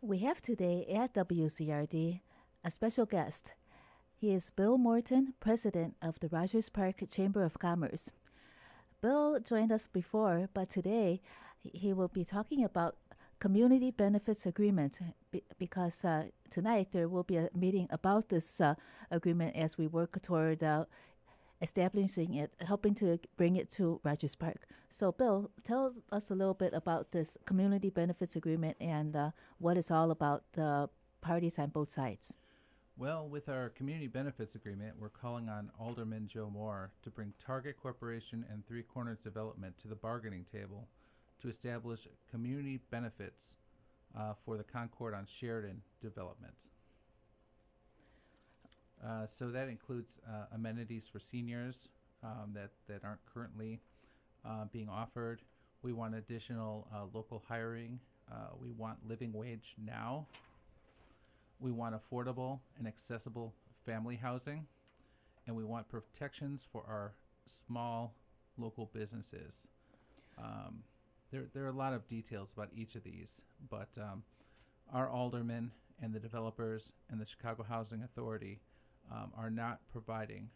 We have today at WZRD a special guest. He is Bill Morton, president of the Rogers Park Chamber of Commerce. Bill joined us before, but today he will be talking about community benefits agreement because tonight there will be a meeting about this agreement as we work toward establishing it, helping to bring it to Rogers Park. So, Bill, tell us a little bit about this community benefits agreement and what it's all about, the parties on both sides. Well, with our community benefits agreement, we're calling on Alderman Joe Moore to bring Target Corporation and Three Corners Development to the bargaining table to establish community benefits for the Concord on Sheridan development. So that includes amenities for seniors that aren't currently being offered. We want additional local hiring. We want living wage now. We want affordable and accessible family housing. And we want protections for our small local businesses. There are a lot of details about each of these, but our aldermen and the developers and the Chicago Housing Authority are not providing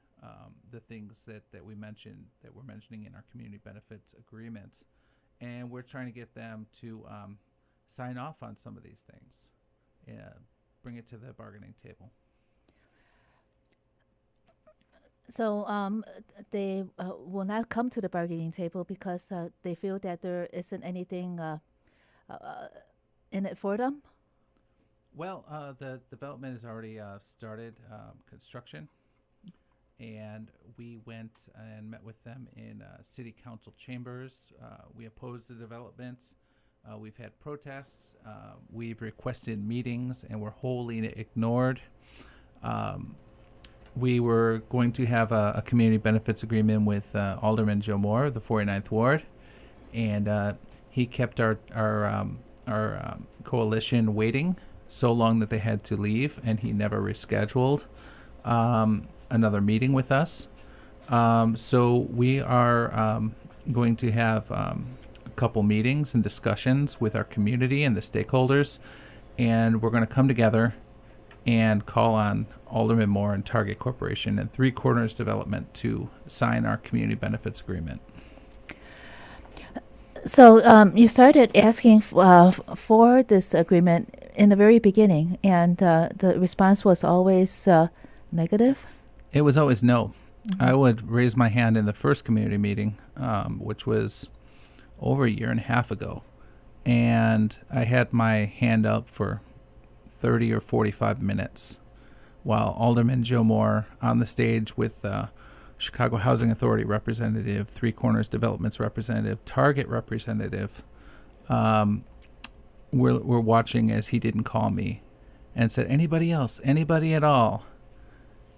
the things that we're mentioning in our community benefits agreement, and we're trying to get them to sign off on some of these things, bring it to the bargaining table. So they will not come to the bargaining table because they feel that there isn't anything in it for them. Well, the development has already started construction, and we went and met with them in city council chambers. We opposed the developments. We've had protests. We've requested meetings, and we're wholly ignored. We were going to have a community benefits agreement with Alderman Joe Moore of the 49th Ward, and he kept our coalition waiting so long that they had to leave, and he never rescheduled another meeting with us. So we are going to have a couple meetings and discussions with our community and the stakeholders, and we're going to come together and call on Alderman Moore and Target Corporation and Three Corners Development to sign our community benefits agreement. So you started asking for this agreement in the very beginning, and the response was always negative? It was always no. Mm-hmm. I would raise my hand in the first community meeting, which was over a year and a half ago, and I had my hand up for 30 or 45 minutes while Alderman Joe Moore on the stage with Chicago Housing Authority representative, Three Corners Developments representative, Target representative, we're watching as he didn't call me and said, anybody else, anybody at all?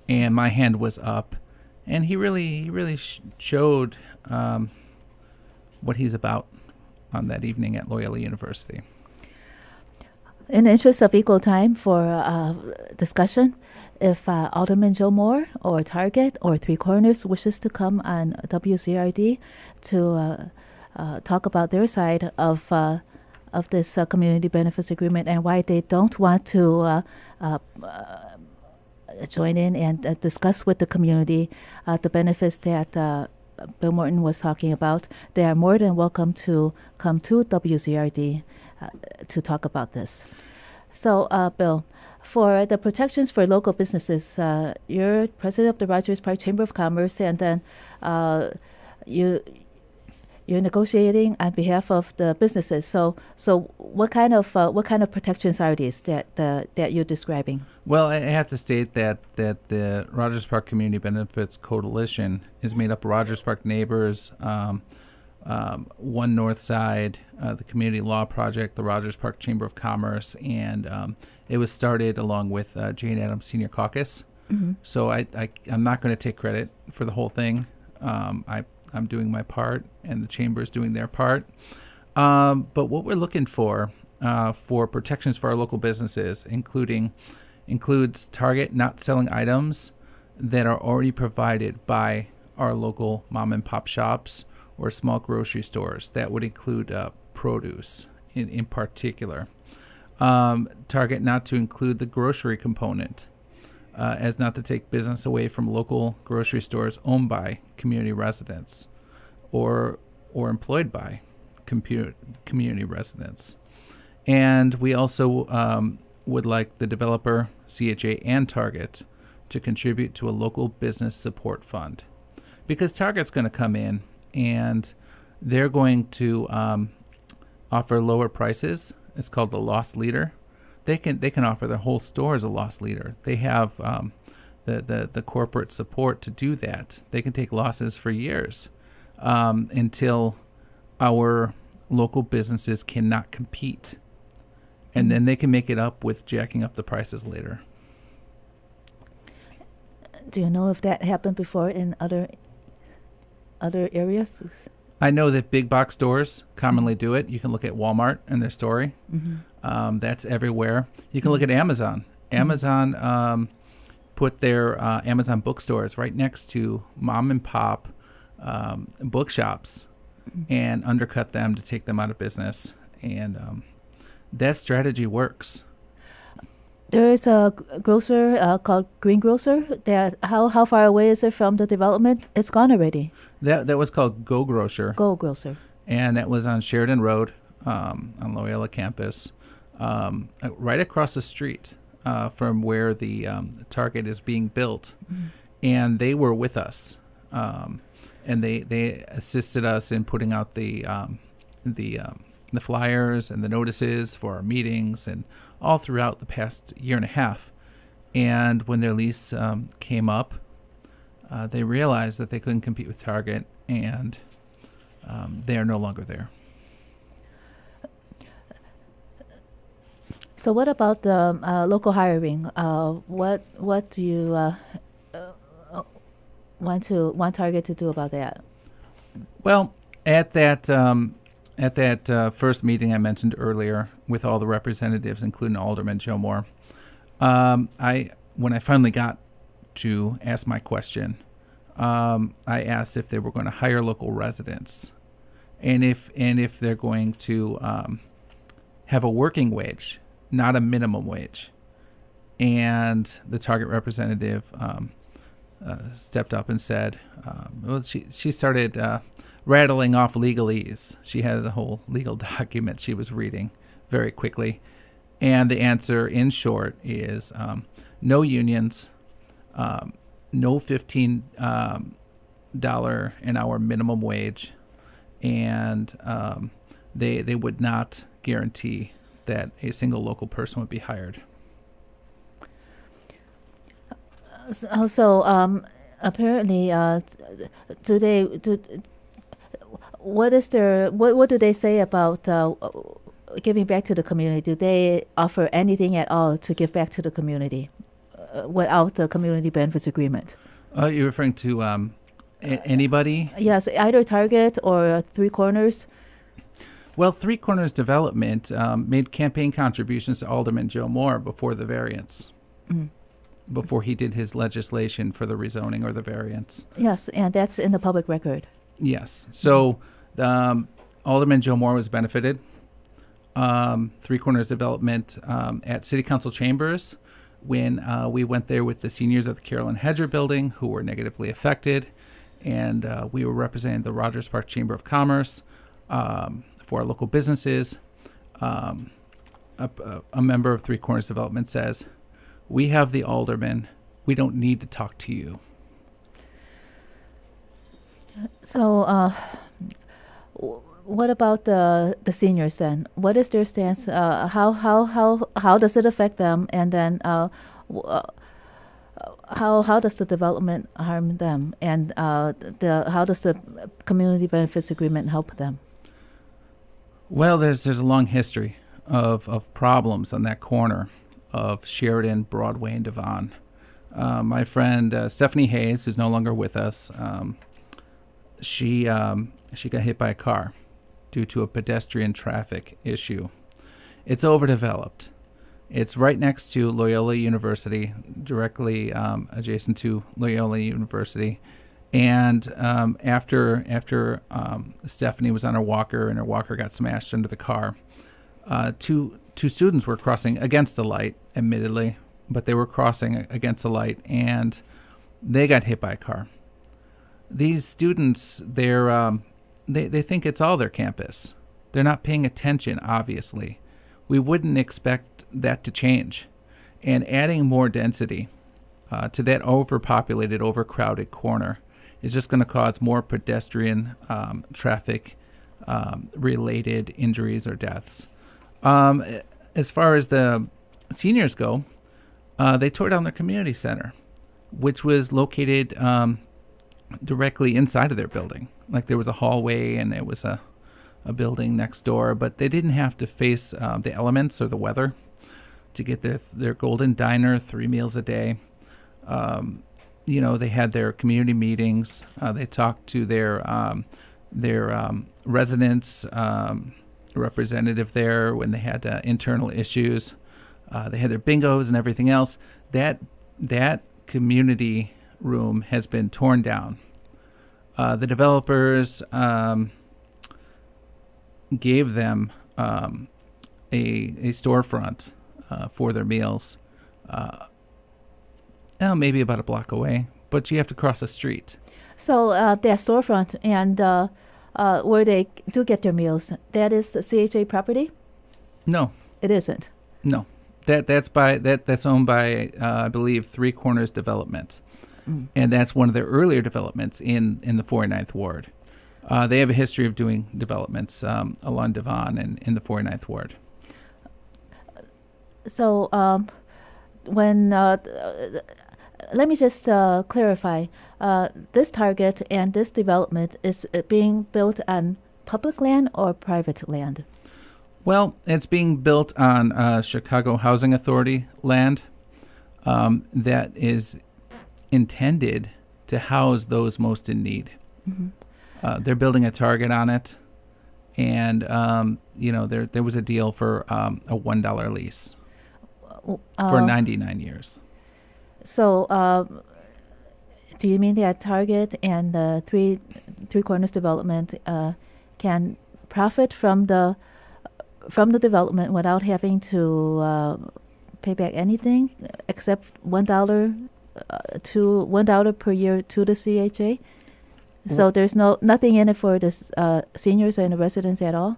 And my hand was up, and he really showed what he's about on that evening at Loyola University. In the interest of equal time for discussion, if Alderman Joe Moore or Target or Three Corners wishes to come on WZRD to talk about their side of this community benefits agreement and why they don't want to join in and discuss with the community the benefits that Bill Morton was talking about, they are more than welcome to come to WZRD to talk about this. So, Bill, for the protections for local businesses, you're president of the Rogers Park Chamber of Commerce, and then you're negotiating on behalf of the businesses. So what kind of protections are these that you're describing? Well, I have to state that the Rogers Park Community Benefits Coalition is made up of Rogers Park neighbors, One North Side, the Community Law Project, the Rogers Park Chamber of Commerce, and it was started along with Jane Addams Senior Caucus. Mm-hmm. So I'm not going to take credit for the whole thing. I'm doing my part, and the chamber is doing their part. But what we're looking for protections for our local businesses includes Target not selling items that are already provided by our local mom and pop shops or small grocery stores. That would include produce in particular. Target not to include the grocery component, as not to take business away from local grocery stores owned by community residents or employed by community residents. And we also would like the developer, CHA, and Target to contribute to a local business support fund, because Target's going to come in and they're going to offer lower prices. It's called the loss leader. They can offer their whole store as a loss leader. They have the corporate support to do that. They can take losses for years until our local businesses cannot compete, and then they can make it up with jacking up the prices later. Do you know if that happened before in other areas? I know that big box stores commonly do it. You can look at Walmart and their story. That's everywhere. You can look at Amazon. Amazon put their Amazon bookstores right next to mom and pop bookshops and undercut them to take them out of business. And that strategy works. There is a grocer called Green Grocer. That how far away is it from the development? It's gone already. That was called Go Grocer. Go Grocer. And that was on Sheridan Road on Loyola campus, right across the street from where the Target is being built. And they were with us. And they assisted us in putting out the flyers and the notices for our meetings and all throughout the past year and a half. And when their lease came up, they realized that they couldn't compete with Target, and they are no longer there. So what about the local hiring? What do you want Target to do about that? Well, at that first meeting I mentioned earlier with all the representatives, including Alderman Joe Moore, when I finally got to ask my question, I asked if they were going to hire local residents, and if they're going to have a working wage, not a minimum wage. And the Target representative stepped up and said, well, she started rattling off legalese. She had a whole legal document she was reading very quickly. And the answer, in short, is no unions, no $15 an hour minimum wage, and they would not guarantee that a single local person would be hired. So apparently, what do they say about giving back to the community? Do they offer anything at all to give back to the community without the community benefits agreement? You're referring to anybody? Yes, either Target or Three Corners. Well, Three Corners Development made campaign contributions to Alderman Joe Moore before the variance, before he did his legislation for the rezoning or the variance. Yes, and that's in the public record. Yes. So Alderman Joe Moore was benefited. Three Corners Development at City Council Chambers, when we went there with the seniors of the Carolyn Hedger building who were negatively affected, and we were representing the Rogers Park Chamber of Commerce for our local businesses. A member of Three Corners Development says, "We have the alderman. We don't need to talk to you." So what about the seniors then? What is their stance? How does it affect them? And then how does the development harm them? And how does the community benefits agreement help them? Well, there's a long history of problems on that corner of Sheridan, Broadway, and Devon. My friend Stephanie Hayes, who's no longer with us, she got hit by a car due to a pedestrian traffic issue. It's overdeveloped. It's right next to Loyola University, directly adjacent to Loyola University. And after Stephanie was on her walker and her walker got smashed under the car, two two students were crossing against the light, admittedly, but they were crossing against the light, and they got hit by a car. These students, they think it's all their campus. They're not paying attention, obviously. We wouldn't expect that to change. And adding more density to that overpopulated, overcrowded corner is just going to cause more pedestrian traffic related injuries or deaths. As far as the seniors go, they tore down their community center, which was located directly inside of their building. Like there was a hallway and there was a building next door, but they didn't have to face the elements or the weather to get their golden diner, 3 meals a day. They had their community meetings. They talked to their residents, representative there when they had internal issues. They had their bingos and everything else. That community room has been torn down. The developers gave them a storefront for their meals, maybe about a block away, but you have to cross a street. So that storefront and where they do get their meals, that is the CHA property? No, it isn't. No, that's owned by I believe Three Corners Development, and that's one of their earlier developments in the 49th Ward. They have a history of doing developments along Devon and in the 49th Ward. So let me just clarify. This target and this development is being built on public land or private land? Well, it's being built on Chicago Housing Authority land that is intended to house those most in need. Mm-hmm. They're building a Target on it, and there was a deal for a $1 lease for 99 years. So, do you mean that Target and the Three Corners Development can profit from the development without having to pay back anything except $1 per year to the CHA? So there's nothing in it for the seniors and the residents at all?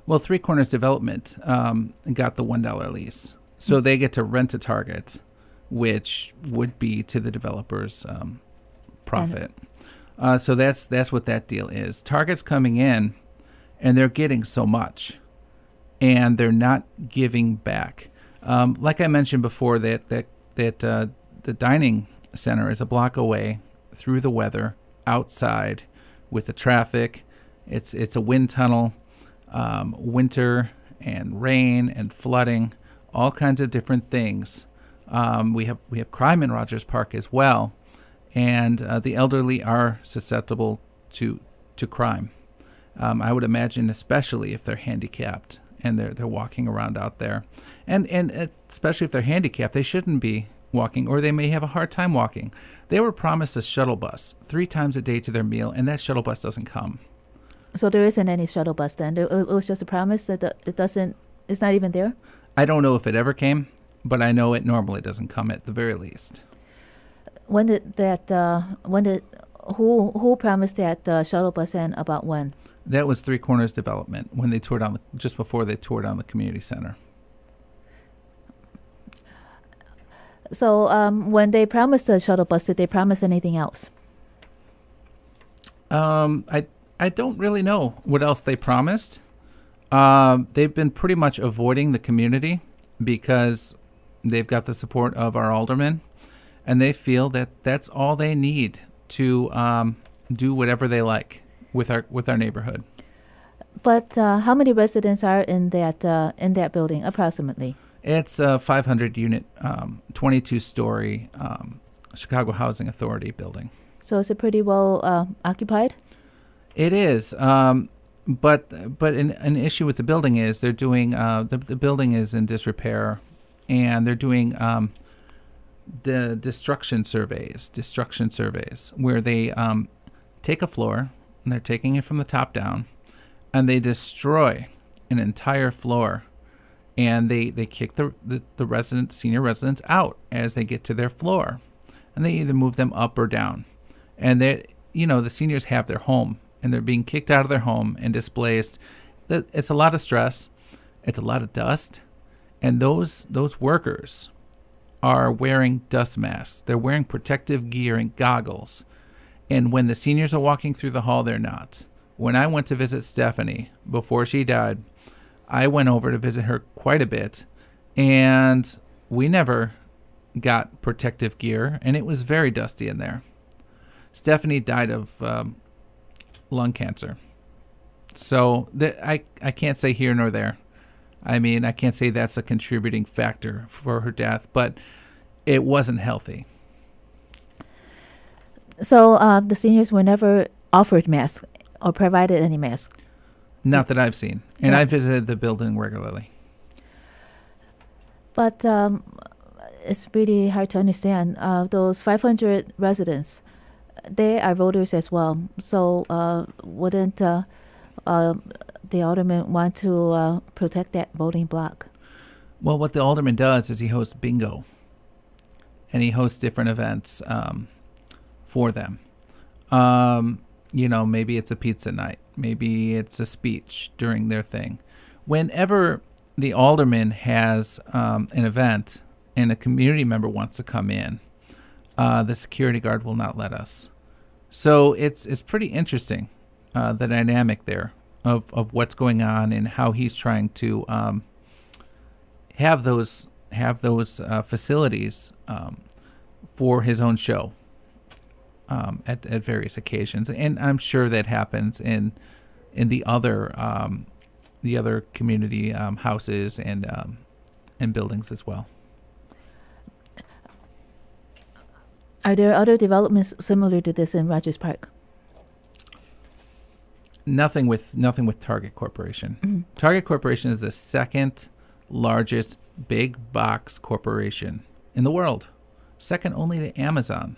Well, Three Corners Development got the $1 lease, so they get to rent a Target, which would be to the developer's profit. So that's what that deal is. Target's coming in, and they're getting so much, and they're not giving back. Like I mentioned before, that the dining center is a block away through the weather, outside, with the traffic. It's a wind tunnel, winter and rain and flooding, all kinds of different things. We have crime in Rogers Park as well, and the elderly are susceptible to crime. I would imagine, especially if they're handicapped and they're walking around out there, and especially if they're handicapped, they shouldn't be walking, or they may have a hard time walking. They were promised a shuttle bus 3 times a day to their meal, and that shuttle bus doesn't come. So there isn't any shuttle bus then? It was just a promise that it's not even there? I don't know if it ever came, but I know it normally doesn't come at the very least. Who promised that shuttle bus and about when? That was Three Corners Development when they tore down just before they tore down the community center. So when they promised the shuttle bus, did they promise anything else? I don't really know what else they promised. They've been pretty much avoiding the community because they've got the support of our aldermen, and they feel that that's all they need to do whatever they like with our neighborhood. But how many residents are in that building approximately? It's a 500-unit, 22-story Chicago Housing Authority building. So is it pretty well occupied? It is, but an issue with the building is they're doing the building is in disrepair, and they're doing the destruction surveys where they take a floor, and they're taking it from the top down, and they destroy an entire floor and they kick the senior residents out as they get to their floor, and they either move them up or down. And the seniors have their home, and they're being kicked out of their home and displaced. It's a lot of stress, it's a lot of dust, and those workers are wearing dust masks. They're wearing protective gear and goggles. And when the seniors are walking through the hall, they're not. When I went to visit Stephanie before she died, I went over to visit her quite a bit, and we never got protective gear, and it was very dusty in there. Stephanie died of lung cancer. So I can't say here nor there. I mean, I can't say that's a contributing factor for her death, but it wasn't healthy. So the seniors were never offered masks or provided any masks? Not that I've seen. And Yeah. I visited the building regularly. But it's really hard to understand. Those 500 residents, they are voters as well. So wouldn't the alderman want to protect that voting block? Well, what the alderman does is he hosts bingo, and he hosts different events for them. Maybe it's a pizza night. Maybe it's a speech during their thing. Whenever the alderman has an event and a community member wants to come in, the security guard will not let us. So it's pretty interesting, the dynamic there of what's going on and how he's trying to have those facilities for his own show at various occasions. And I'm sure that happens in the other community houses and buildings as well. Are there other developments similar to this in Rogers Park? Nothing with Target Corporation. Mm-hmm. Target Corporation is the second largest big box corporation in the world, second only to Amazon.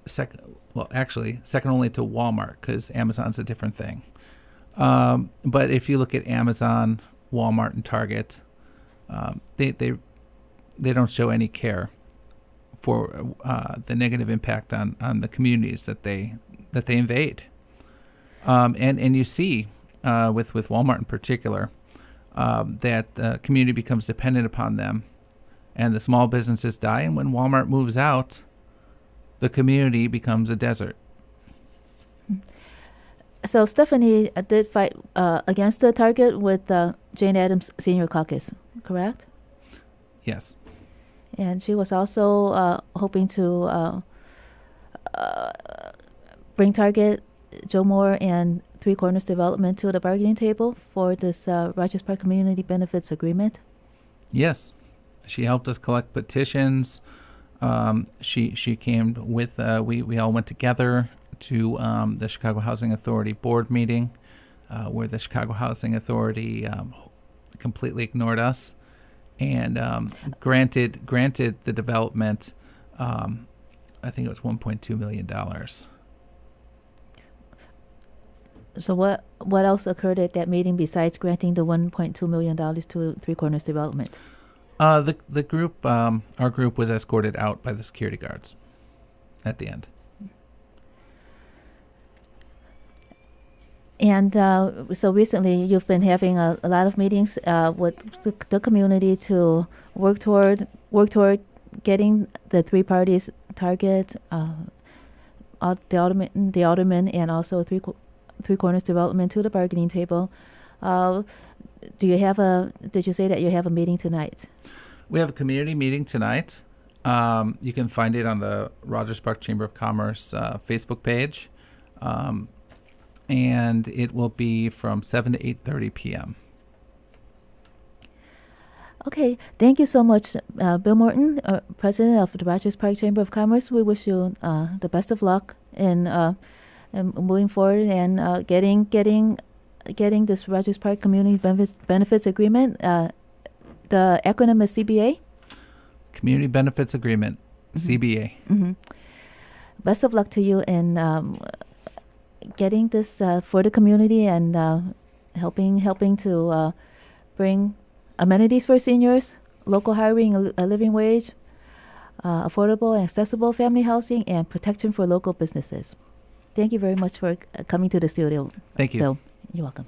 Second only to Walmart, because Amazon's a different thing. But if you look at Amazon, Walmart, and Target, they don't show any care for the negative impact on the communities that they invade. And you see with Walmart in particular that the community becomes dependent upon them, and the small businesses die. And when Walmart moves out, the community becomes a desert. So Stephanie did fight against the Target with Jane Addams Senior Caucus, correct? Yes. And she was also hoping to bring Target, Joe Moore, and Three Corners Development to the bargaining table for this Rogers Park Community Benefits Agreement. Yes. She helped us collect petitions. She came with, we all went together to the Chicago Housing Authority board meeting, where the Chicago Housing Authority completely ignored us and granted the development, I think it was $1.2 million. So what else occurred at that meeting besides granting the $1.2 million to Three Corners Development? The group, our group was escorted out by the security guards at the end. And so recently you've been having a lot of meetings with the community to work toward getting the three parties, Target, the alderman, and also Three Corners Development to the bargaining table. Did you say that you have a meeting tonight? We have a community meeting tonight. You can find it on the Rogers Park Chamber of Commerce Facebook page. And it will be from 7 to 8:30 p.m. Okay, thank you so much, Bill Morton, President of the Rogers Park Chamber of Commerce. We wish you the best of luck in moving forward and getting this Rogers Park Community Benefits Agreement. The acronym is CBA? Community Benefits Agreement, CBA. Mm-hmm. Best of luck to you in getting this for the community and helping to bring amenities for seniors, local hiring, a living wage, affordable and accessible family housing, and protection for local businesses. Thank you very much for coming to the studio, Thank you. Bill. You're welcome.